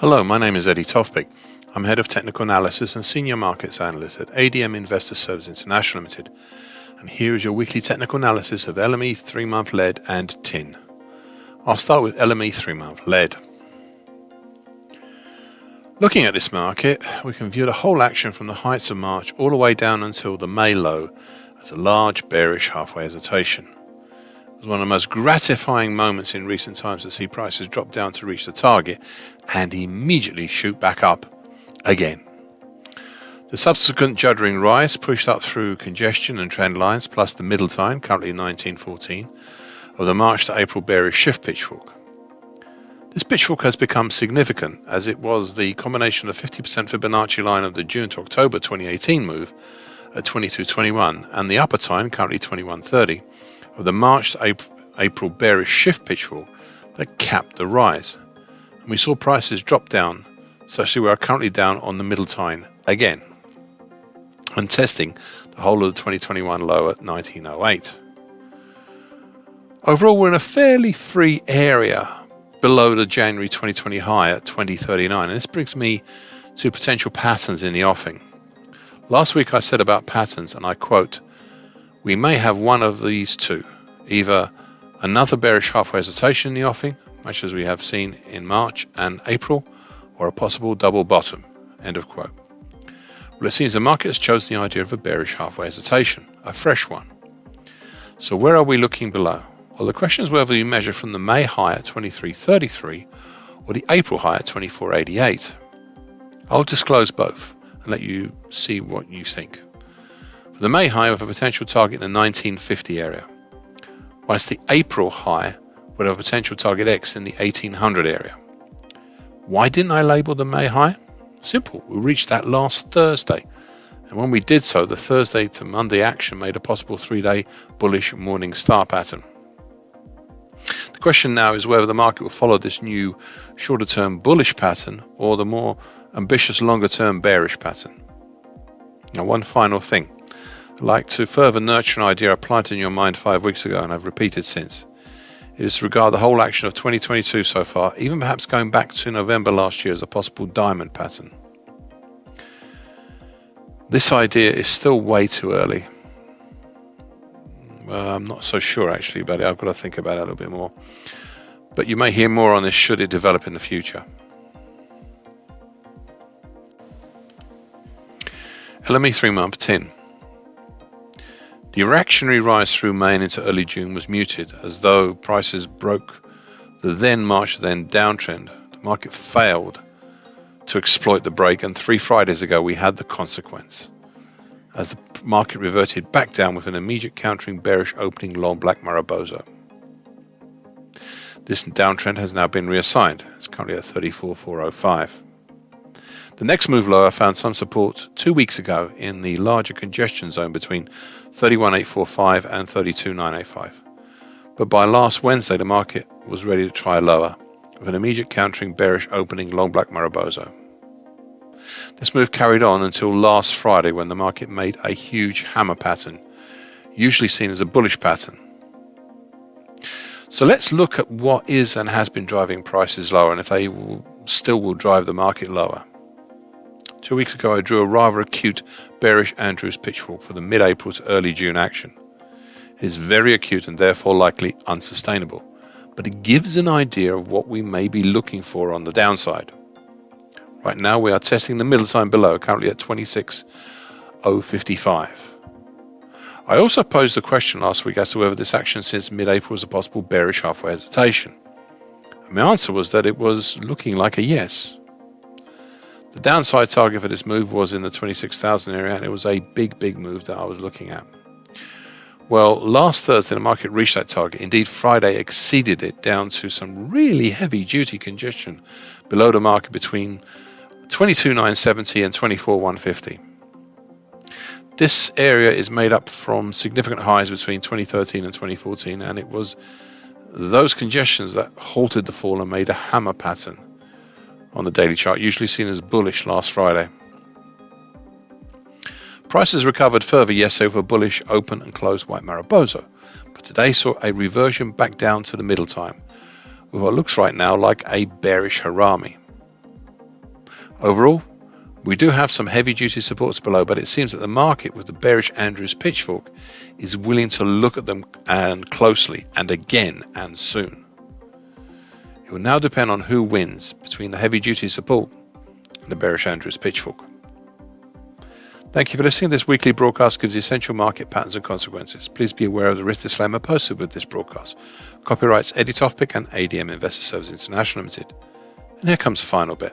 Hello, my name is Eddie Tofpik. I'm Head of Technical Analysis and Senior Markets Analyst at ADM Investor Service International Limited. And here is your weekly technical analysis of LME 3-month lead and tin. I'll start with LME 3-month lead. Looking at this market, we can view the whole action from the heights of March all the way down until the May low as a large bearish halfway hesitation. It was one of the most gratifying moments in recent times to see prices drop down to reach the target and immediately shoot back up again. The subsequent juddering rise pushed up through congestion and trend lines plus the middle time, currently 1914, of the March to April bearish shift pitchfork. This pitchfork has become significant as it was the combination of the 50% Fibonacci line of the June to October 2018 move at 22.21 and the upper time, currently 21.30, of the March to April bearish shift pitchfork that capped the rise. And we saw prices drop down, such that we are currently down on the middle time again and testing the whole of the 2021 low at 1908. Overall, we're in a fairly free area below the January 2020 high at 2039, and this brings me to potential patterns in the offing. Last week I said about patterns, and I quote, "We may have one of these two, either another bearish halfway hesitation in the offing, much as we have seen in March and April, or a possible double bottom," end of quote. Well, it seems the market has chosen the idea of a bearish halfway hesitation, a fresh one. So where are we looking below? Well, the question is whether you measure from the May high at 23.33 or the April high at 24.88. I'll disclose both and let you see what you think. For the May high, we have a potential target in the 1950 area, whilst the April high would have a potential target X in the 1800 area. Why didn't I label the May high? Simple, we reached that last Thursday. And when we did so, the Thursday to Monday action made a possible 3-day bullish morning star pattern. The question now is whether the market will follow this new shorter-term bullish pattern or the more ambitious longer-term bearish pattern. Now, one final thing. I'd like to further nurture an idea I planted in your mind 5 weeks ago and I've repeated since. It is to regard the whole action of 2022 so far, even perhaps going back to November last year, as a possible diamond pattern. This idea is still way too early. I'm not so sure actually, but I've got to think about it a little bit more. But you may hear more on this should it develop in the future. LME 3-month tin. The reactionary rise through May and into early June was muted, as though prices broke the then March then downtrend. The market failed to exploit the break, and 3 Fridays ago we had the consequence, as the market reverted back down with an immediate countering bearish opening long black Mariposa. This downtrend has now been reassigned. It's currently at 34.405. The next move lower found some support 2 weeks ago in the larger congestion zone between 31.845 and 32.985. But by last Wednesday, the market was ready to try lower, with an immediate countering bearish opening long black Mariposa. This move carried on until last Friday, when the market made a huge hammer pattern, usually seen as a bullish pattern. So let's look at what is and has been driving prices lower, and if they still will drive the market lower. 2 weeks ago, I drew a rather acute bearish Andrews pitchfork for the mid-April to early June action. It is very acute and therefore likely unsustainable, but it gives an idea of what we may be looking for on the downside. Right now, we are testing the middle time below, currently at 26.055. I also posed the question last week as to whether this action since mid-April was a possible bearish halfway hesitation. And my answer was that it was looking like a yes. The downside target for this move was in the 26,000 area, and it was a big move that I was looking at. Well, last Thursday the market reached that target. Indeed, Friday exceeded it down to some really heavy-duty congestion below the market between 22,970 and 24,150. This area is made up from significant highs between 2013 and 2014, and it was those congestions that halted the fall and made a hammer pattern on the daily chart, usually seen as bullish last Friday. Prices recovered further yesterday with a bullish open and close white Mariposa, but today saw a reversion back down to the middle time, with what looks right now like a bearish harami. Overall, we do have some heavy-duty supports below, but it seems that the market with the bearish Andrews pitchfork is willing to look at them and closely and again and soon. It will now depend on who wins between the heavy-duty support and the bearish Andrews pitchfork. Thank you for listening. This weekly broadcast gives essential market patterns and consequences. Please be aware of the risk disclaimer posted with this broadcast. Copyrights Eddie Tofpik and ADM Investor Services International Limited. And here comes the final bit.